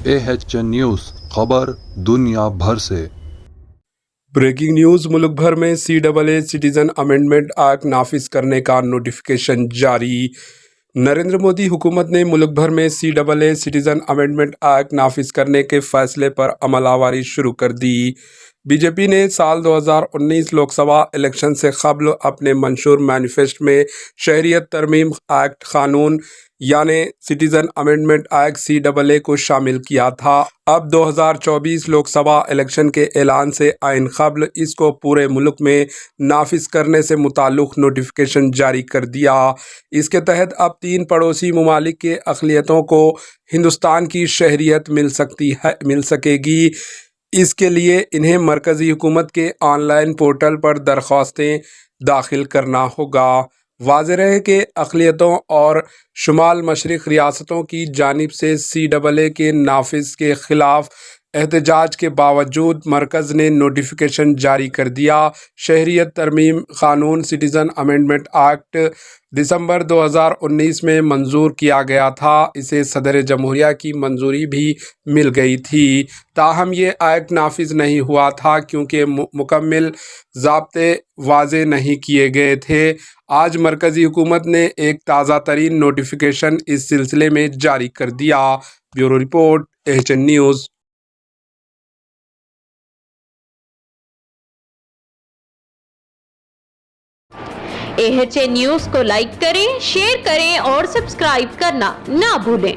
AHN news خبر دنیا بھر سے۔ بریکنگ نیوز، ملک بھر میں CAA سٹیزن امینڈمنٹ ایکٹ نافذ کرنے کا نوٹیفیکیشن جاری۔ نریندر مودی حکومت نے ملک بھر میں CAA سٹیزن امینڈمنٹ ایکٹ نافذ کرنے کے فیصلے پر عمل آوری شروع کر دی۔ بی جے پی نے سال 2019 لوک سبھا الیکشن سے قبل اپنے منشور مینیفیسٹو میں شہریت ترمیم ایکٹ قانون یعنی سٹیزن امینڈمنٹ ایکٹ CAA کو شامل کیا تھا۔ اب 2024 لوک سبھا الیکشن کے اعلان سے عین قبل اس کو پورے ملک میں نافذ کرنے سے متعلق نوٹیفیکیشن جاری کر دیا۔ اس کے تحت اب 3 پڑوسی ممالک کے اقلیتوں کو ہندوستان کی شہریت مل سکے گی۔ اس کے لیے انہیں مرکزی حکومت کے آن لائن پورٹل پر درخواستیں داخل کرنا ہوگا۔ واضح رہے کہ اقلیتوں اور شمال مشرق ریاستوں کی جانب سے CAA کے نافذ کے خلاف احتجاج کے باوجود مرکز نے نوٹیفیکیشن جاری کر دیا۔ شہریت ترمیم قانون سٹیزن امینڈمنٹ ایکٹ دسمبر 2019 میں منظور کیا گیا تھا۔ اسے صدر جمہوریہ کی منظوری بھی مل گئی تھی، تاہم یہ ایکٹ نافذ نہیں ہوا تھا کیونکہ مکمل ضابطے واضح نہیں کیے گئے تھے۔ آج مرکزی حکومت نے ایک تازہ ترین نوٹیفیکیشن اس سلسلے میں جاری کر دیا۔ Bureau report, AHN news. AHN news کو لائک کریں، شیئر کریں اور سبسکرائب کرنا نہ بھولیں۔